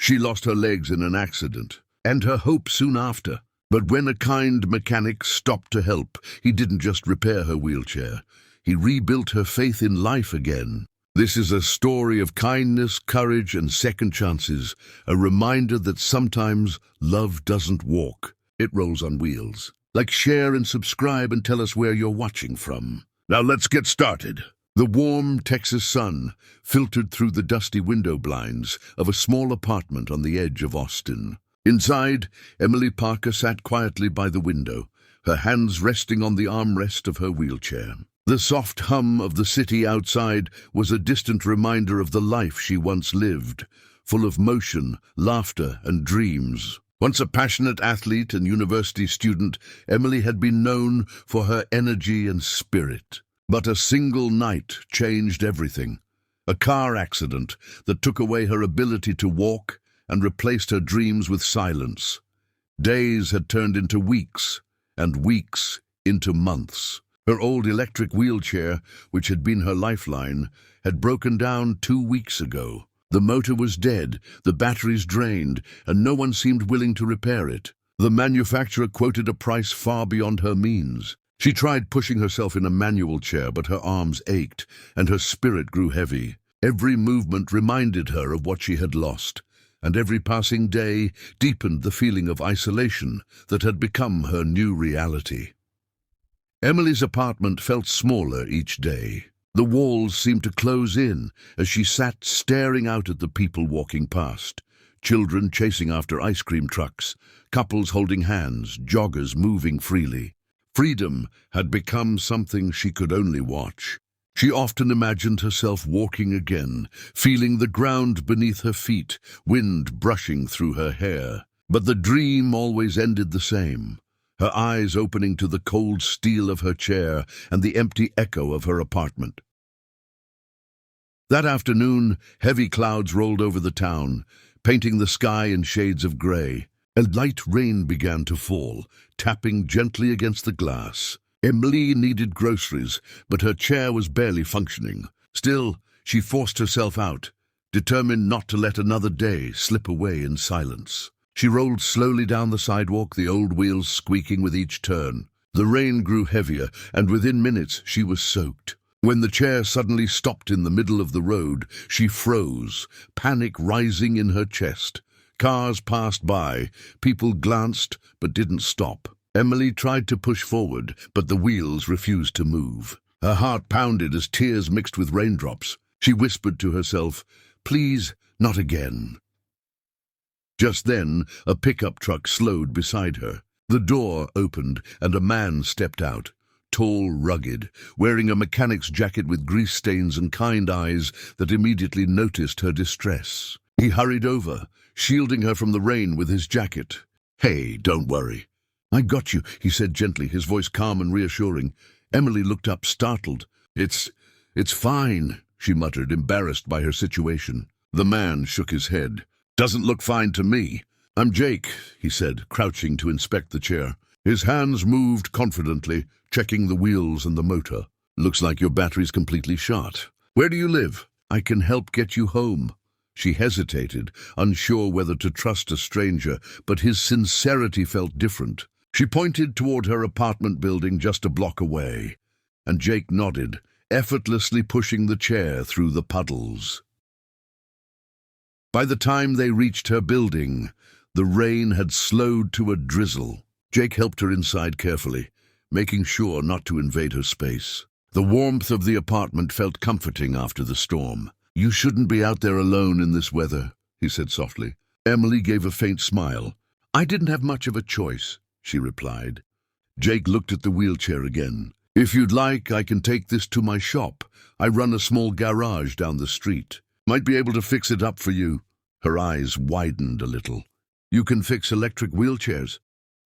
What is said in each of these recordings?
She lost her legs in an accident, and her hope soon after. But when a kind mechanic stopped to help, he didn't just repair her wheelchair. He rebuilt her faith in life again. This is a story of kindness, courage, and second chances, a reminder that sometimes love doesn't walk, it rolls on wheels. Like, share and subscribe, and tell us where you're watching from. Now let's get started. The warm Texas sun filtered through the dusty window blinds of a small apartment on the edge of Austin. Inside, Emily Parker sat quietly by the window, her hands resting on the armrest of her wheelchair. The soft hum of the city outside was a distant reminder of the life she once lived, full of motion, laughter, and dreams. Once a passionate athlete and university student, Emily had been known for her energy and spirit. But a single night changed everything. A car accident that took away her ability to walk and replaced her dreams with silence. Days had turned into weeks, and weeks into months. Her old electric wheelchair, which had been her lifeline, had broken down 2 weeks ago. The motor was dead, the batteries drained, and no one seemed willing to repair it. The manufacturer quoted a price far beyond her means. She tried pushing herself in a manual chair, but her arms ached, and her spirit grew heavy. Every movement reminded her of what she had lost, and every passing day deepened the feeling of isolation that had become her new reality. Emily's apartment felt smaller each day. The walls seemed to close in as she sat staring out at the people walking past. Children chasing after ice cream trucks, couples holding hands, joggers moving freely. Freedom had become something she could only watch. She often imagined herself walking again, feeling the ground beneath her feet, wind brushing through her hair. But the dream always ended the same. Her eyes opening to the cold steel of her chair and the empty echo of her apartment. That afternoon, heavy clouds rolled over the town, painting the sky in shades of gray. A light rain began to fall, tapping gently against the glass. Emily needed groceries, but her chair was barely functioning. Still, she forced herself out, determined not to let another day slip away in silence. She rolled slowly down the sidewalk, the old wheels squeaking with each turn. The rain grew heavier, and within minutes she was soaked. When the chair suddenly stopped in the middle of the road, she froze, panic rising in her chest. Cars passed by, people glanced but didn't stop. Emily tried to push forward, but the wheels refused to move. Her heart pounded as tears mixed with raindrops. She whispered to herself, "Please, not again." Just then, a pickup truck slowed beside her. The door opened, and a man stepped out, tall, rugged, wearing a mechanic's jacket with grease stains and kind eyes that immediately noticed her distress. He hurried over, shielding her from the rain with his jacket. "Hey, don't worry. I got you," he said gently, his voice calm and reassuring. Emily looked up, startled. It's fine," she muttered, embarrassed by her situation. The man shook his head. "Doesn't look fine to me." "I'm Jake," he said, crouching to inspect the chair. His hands moved confidently, checking the wheels and the motor. "Looks like your battery's completely shot. Where do you live? I can help get you home." She hesitated, unsure whether to trust a stranger, but his sincerity felt different. She pointed toward her apartment building just a block away, and Jake nodded, effortlessly pushing the chair through the puddles. By the time they reached her building, the rain had slowed to a drizzle. Jake helped her inside carefully, making sure not to invade her space. The warmth of the apartment felt comforting after the storm. "You shouldn't be out there alone in this weather," he said softly. Emily gave a faint smile. "I didn't have much of a choice," she replied. Jake looked at the wheelchair again. "If you'd like, I can take this to my shop. I run a small garage down the street. Might be able to fix it up for you." Her eyes widened a little. "You can fix electric wheelchairs?"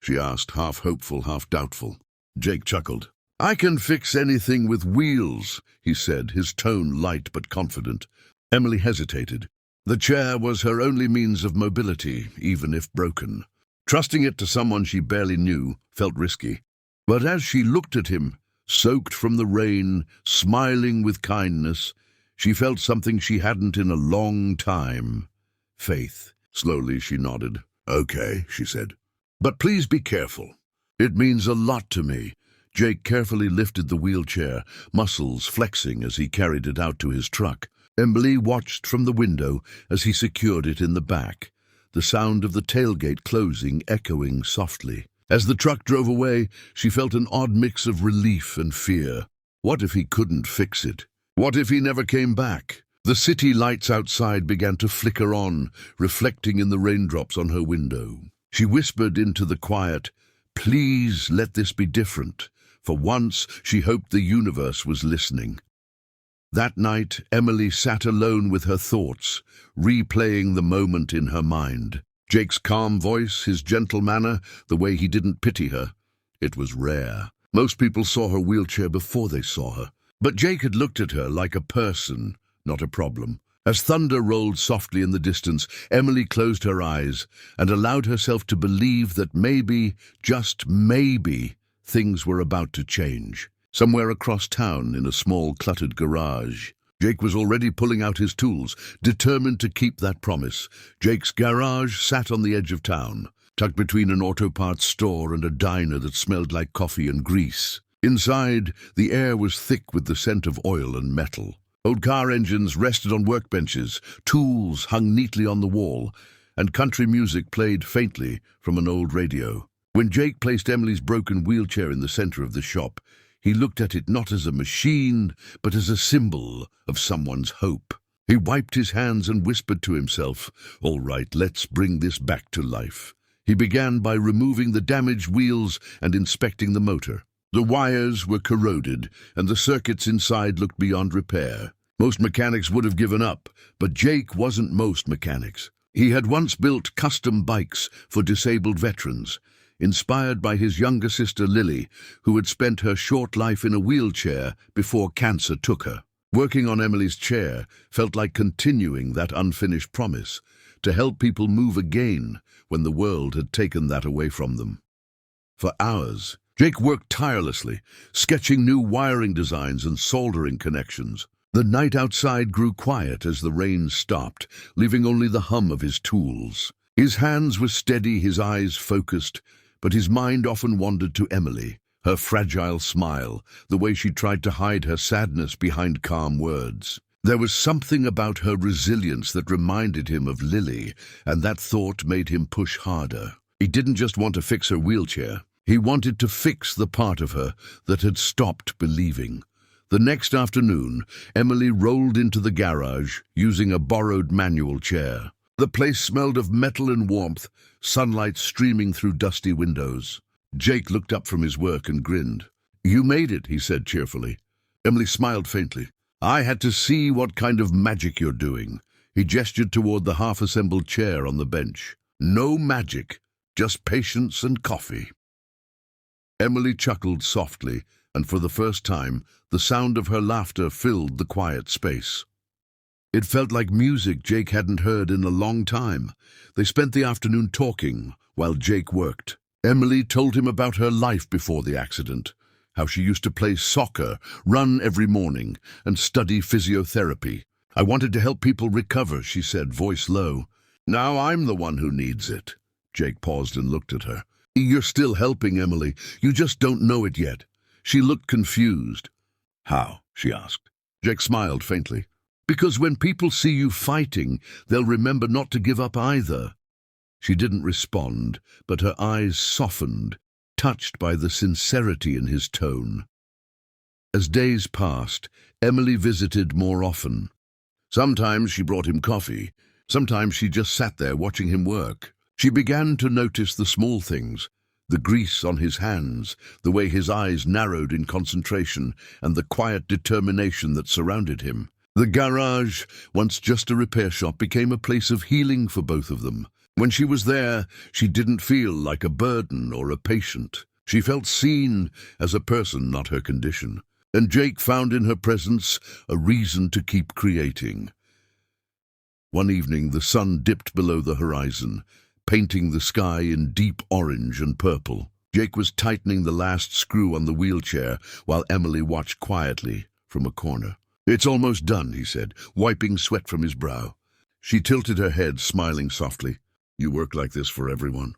she asked, half hopeful, half doubtful. Jake chuckled. "I can fix anything with wheels," he said, his tone light but confident. Emily hesitated. The chair was her only means of mobility, even if broken. Trusting it to someone she barely knew felt risky. But as she looked at him, soaked from the rain, smiling with kindness, she felt something she hadn't in a long time. Faith. Slowly she nodded. "Okay," she said. "But please be careful. It means a lot to me." Jake carefully lifted the wheelchair, muscles flexing as he carried it out to his truck. Emily watched from the window as he secured it in the back, the sound of the tailgate closing echoing softly. As the truck drove away, she felt an odd mix of relief and fear. What if he couldn't fix it? What if he never came back? The city lights outside began to flicker on, reflecting in the raindrops on her window. She whispered into the quiet, "Please let this be different." For once, she hoped the universe was listening. That night, Emily sat alone with her thoughts, replaying the moment in her mind. Jake's calm voice, his gentle manner, the way he didn't pity her. It was rare. Most people saw her wheelchair before they saw her. But Jake had looked at her like a person, not a problem. As thunder rolled softly in the distance, Emily closed her eyes and allowed herself to believe that maybe, just maybe, things were about to change. Somewhere across town, in a small, cluttered garage, Jake was already pulling out his tools, determined to keep that promise. Jake's garage sat on the edge of town, tucked between an auto parts store and a diner that smelled like coffee and grease. Inside, the air was thick with the scent of oil and metal. Old car engines rested on workbenches, tools hung neatly on the wall, and country music played faintly from an old radio. When Jake placed Emily's broken wheelchair in the center of the shop, he looked at it not as a machine, but as a symbol of someone's hope. He wiped his hands and whispered to himself, "All right, let's bring this back to life." He began by removing the damaged wheels and inspecting the motor. The wires were corroded, and the circuits inside looked beyond repair. Most mechanics would have given up, but Jake wasn't most mechanics. He had once built custom bikes for disabled veterans, inspired by his younger sister Lily, who had spent her short life in a wheelchair before cancer took her. Working on Emily's chair felt like continuing that unfinished promise, to help people move again when the world had taken that away from them. For hours, Jake worked tirelessly, sketching new wiring designs and soldering connections. The night outside grew quiet as the rain stopped, leaving only the hum of his tools. His hands were steady, his eyes focused, but his mind often wandered to Emily, her fragile smile, the way she tried to hide her sadness behind calm words. There was something about her resilience that reminded him of Lily, and that thought made him push harder. He didn't just want to fix her wheelchair. He wanted to fix the part of her that had stopped believing. The next afternoon, Emily rolled into the garage, using a borrowed manual chair. The place smelled of metal and warmth, sunlight streaming through dusty windows. Jake looked up from his work and grinned. "You made it," he said cheerfully. Emily smiled faintly. "I had to see what kind of magic you're doing." He gestured toward the half-assembled chair on the bench. "No magic, just patience and coffee." Emily chuckled softly, and for the first time, the sound of her laughter filled the quiet space. It felt like music Jake hadn't heard in a long time. They spent the afternoon talking while Jake worked. Emily told him about her life before the accident, how she used to play soccer, run every morning, and study physiotherapy. "I wanted to help people recover," she said, voice low. "Now I'm the one who needs it." Jake paused and looked at her. "You're still helping, Emily. You just don't know it yet." She looked confused. "How?" she asked. Jake smiled faintly. "Because when people see you fighting, they'll remember not to give up either." She didn't respond, but her eyes softened, touched by the sincerity in his tone. As days passed, Emily visited more often. Sometimes she brought him coffee. Sometimes she just sat there watching him work. She began to notice the small things, the grease on his hands, the way his eyes narrowed in concentration, and the quiet determination that surrounded him. The garage, once just a repair shop, became a place of healing for both of them. When she was there, she didn't feel like a burden or a patient. She felt seen as a person, not her condition. And Jake found in her presence a reason to keep creating. One evening, the sun dipped below the horizon, painting the sky in deep orange and purple. Jake was tightening the last screw on the wheelchair while Emily watched quietly from a corner. "It's almost done," he said, wiping sweat from his brow. She tilted her head, smiling softly. You work like this for everyone?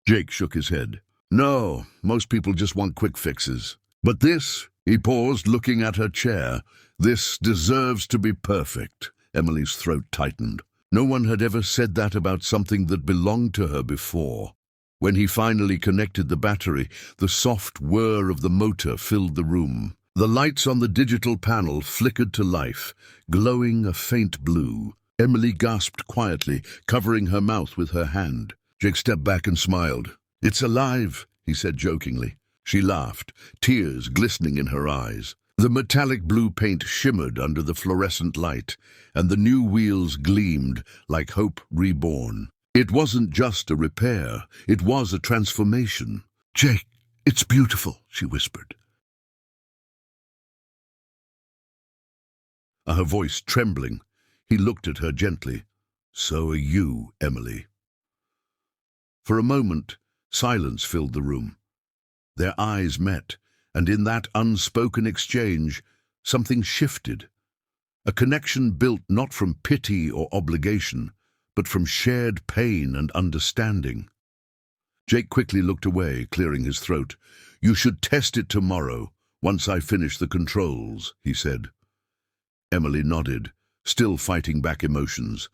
Jake shook his head. No, most people just want quick fixes. But this, he paused, looking at her chair, this deserves to be perfect. Emily's throat tightened. No one had ever said that about something that belonged to her before. When he finally connected the battery, the soft whir of the motor filled the room. The lights on the digital panel flickered to life, glowing a faint blue. Emily gasped quietly, covering her mouth with her hand. Jake stepped back and smiled. "It's alive," he said jokingly. She laughed, tears glistening in her eyes. The metallic blue paint shimmered under the fluorescent light, and the new wheels gleamed like hope reborn. It wasn't just a repair, it was a transformation. "Jake, it's beautiful," she whispered. Her voice trembling, he looked at her gently. "So are you, Emily." For a moment, silence filled the room. Their eyes met, and in that unspoken exchange, something shifted. A connection built not from pity or obligation, but from shared pain and understanding. Jake quickly looked away, clearing his throat. "You should test it tomorrow, once I finish the controls," he said. Emily nodded, still fighting back emotions.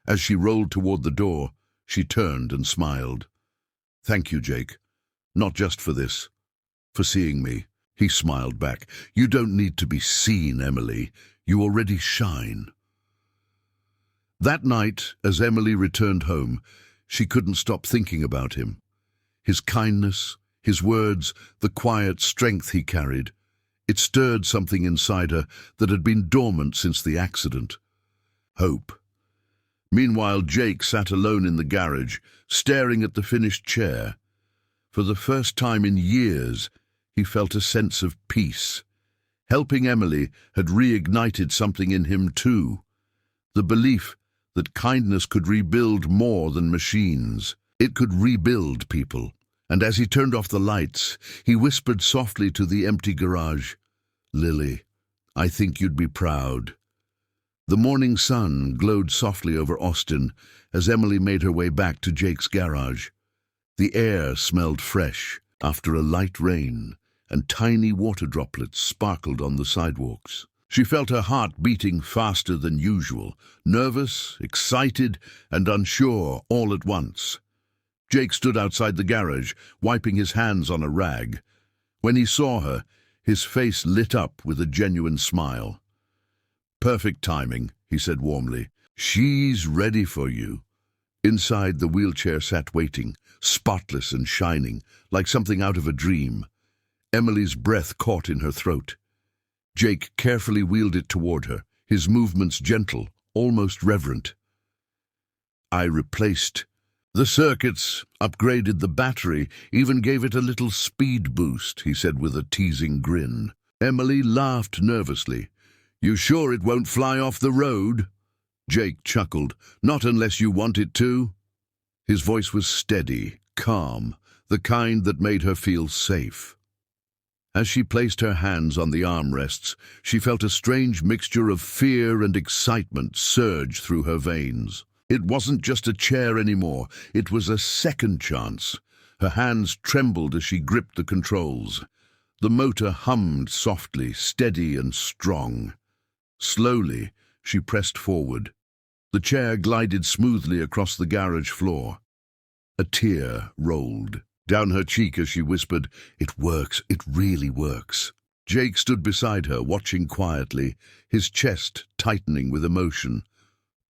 As she rolled toward the door, she turned and smiled. "Thank you, Jake. Not just for this. For seeing me." He smiled back. "You don't need to be seen, Emily. You already shine." That night, as Emily returned home, she couldn't stop thinking about him. His kindness, his words, the quiet strength he carried. It stirred something inside her that had been dormant since the accident. Hope. Meanwhile, Jake sat alone in the garage, staring at the finished chair. For the first time in years, he felt a sense of peace. Helping Emily had reignited something in him too. The belief that kindness could rebuild more than machines. It could rebuild people. And as he turned off the lights, he whispered softly to the empty garage, "Lily, I think you'd be proud." The morning sun glowed softly over Austin as Emily made her way back to Jake's garage. The air smelled fresh after a light rain, and tiny water droplets sparkled on the sidewalks. She felt her heart beating faster than usual, nervous, excited, and unsure all at once. Jake stood outside the garage, wiping his hands on a rag. When he saw her, his face lit up with a genuine smile. "Perfect timing," he said warmly. "She's ready for you." Inside, the wheelchair sat waiting, spotless and shining, like something out of a dream. Emily's breath caught in her throat. Jake carefully wheeled it toward her, his movements gentle, almost reverent. "I replaced the circuits, upgraded the battery, even gave it a little speed boost," he said with a teasing grin. Emily laughed nervously. "You sure it won't fly off the road?" Jake chuckled. "Not unless you want it to." His voice was steady, calm, the kind that made her feel safe. As she placed her hands on the armrests, she felt a strange mixture of fear and excitement surge through her veins. It wasn't just a chair anymore, it was a second chance. Her hands trembled as she gripped the controls. The motor hummed softly, steady and strong. Slowly, she pressed forward. The chair glided smoothly across the garage floor. A tear rolled down her cheek as she whispered, "It works, it really works." Jake stood beside her, watching quietly, his chest tightening with emotion.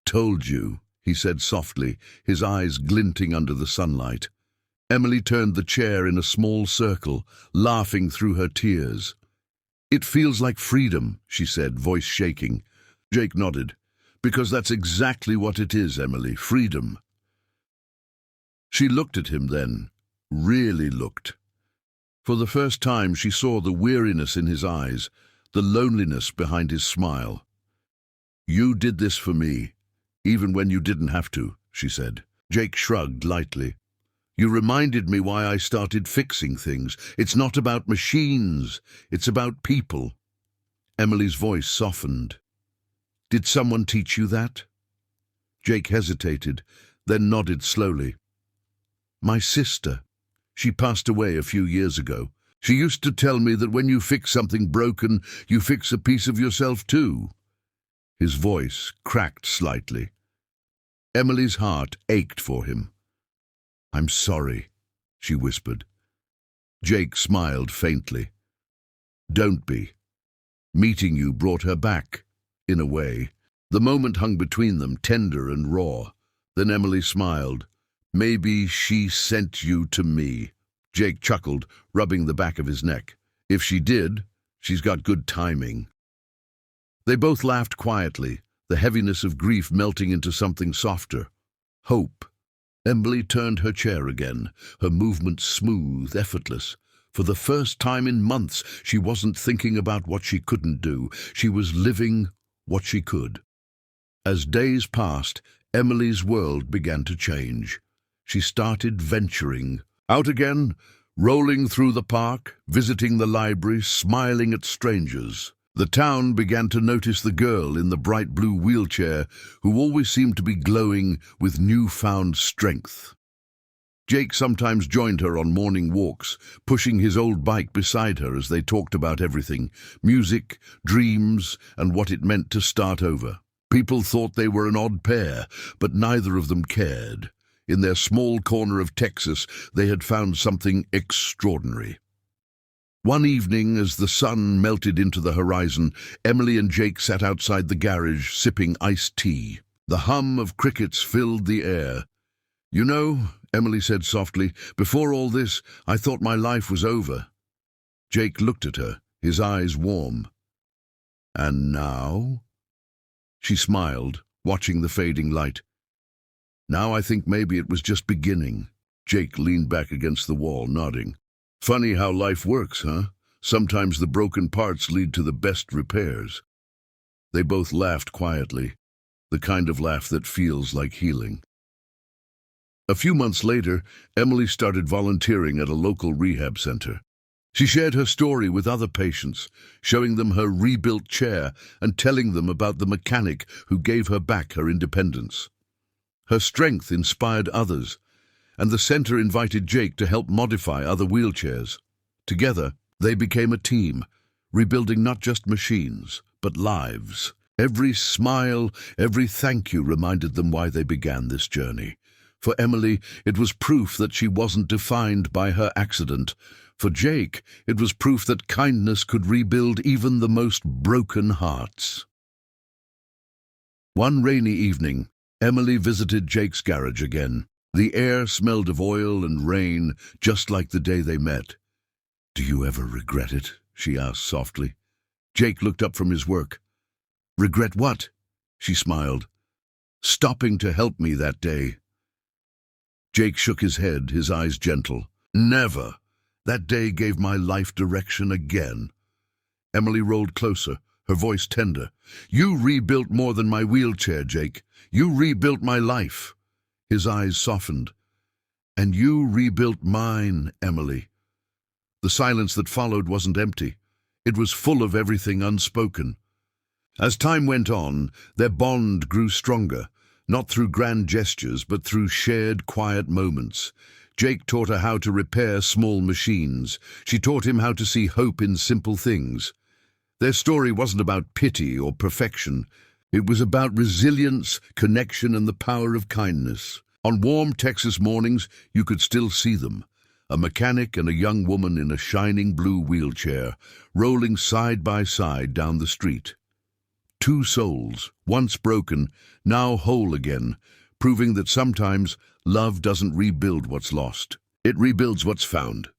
"Told you," he said softly, his eyes glinting under the sunlight. Emily turned the chair in a small circle, laughing through her tears. "It feels like freedom," she said, voice shaking. Jake nodded. "Because that's exactly what it is, Emily, freedom." She looked at him then, really looked. For the first time she saw the weariness in his eyes, the loneliness behind his smile. "You did this for me, even when you didn't have to," she said. Jake shrugged lightly. "You reminded me why I started fixing things. It's not about machines, it's about people." Emily's voice softened. "Did someone teach you that?" Jake hesitated, then nodded slowly. My sister. She passed away a few years ago. She used to tell me that when you fix something broken, you fix a piece of yourself too. His voice cracked slightly. Emily's heart ached for him. I'm sorry, she whispered. Jake smiled faintly. Don't be. Meeting you brought her back, in a way. The moment hung between them, tender and raw. Then Emily smiled. Maybe she sent you to me. Jake chuckled, rubbing the back of his neck. If she did, she's got good timing. They both laughed quietly, the heaviness of grief melting into something softer. Hope. Emily turned her chair again, her movements smooth, effortless. For the first time in months, she wasn't thinking about what she couldn't do. She was living what she could. As days passed, Emily's world began to change. She started venturing out again, rolling through the park, visiting the library, smiling at strangers. The town began to notice the girl in the bright blue wheelchair who always seemed to be glowing with newfound strength. Jake sometimes joined her on morning walks, pushing his old bike beside her as they talked about everything, music, dreams, and what it meant to start over. People thought they were an odd pair, but neither of them cared. In their small corner of Texas, they had found something extraordinary. One evening, as the sun melted into the horizon, Emily and Jake sat outside the garage, sipping iced tea. The hum of crickets filled the air. You know, Emily said softly, before all this, I thought my life was over. Jake looked at her, his eyes warm. And now? She smiled, watching the fading light. Now I think maybe it was just beginning. Jake leaned back against the wall, nodding. Funny how life works, huh? Sometimes the broken parts lead to the best repairs. They both laughed quietly, the kind of laugh that feels like healing. A few months later, Emily started volunteering at a local rehab center. She shared her story with other patients, showing them her rebuilt chair and telling them about the mechanic who gave her back her independence. Her strength inspired others, and the center invited Jake to help modify other wheelchairs. Together, they became a team, rebuilding not just machines, but lives. Every smile, every thank you reminded them why they began this journey. For Emily, it was proof that she wasn't defined by her accident. For Jake, it was proof that kindness could rebuild even the most broken hearts. One rainy evening, Emily visited Jake's garage again. The air smelled of oil and rain, just like the day they met. Do you ever regret it? She asked softly. Jake looked up from his work. Regret what? She smiled. Stopping to help me that day. Jake shook his head, his eyes gentle. Never. That day gave my life direction again. Emily rolled closer, her voice tender. You rebuilt more than my wheelchair, Jake. You rebuilt my life. His eyes softened. And you rebuilt mine, Emily. The silence that followed wasn't empty. It was full of everything unspoken. As time went on, their bond grew stronger, not through grand gestures, but through shared, quiet moments. Jake taught her how to repair small machines. She taught him how to see hope in simple things. Their story wasn't about pity or perfection. It was about resilience, connection, and the power of kindness. On warm Texas mornings, you could still see them. A mechanic and a young woman in a shining blue wheelchair, rolling side by side down the street. Two souls, once broken, now whole again, proving that sometimes love doesn't rebuild what's lost. It rebuilds what's found.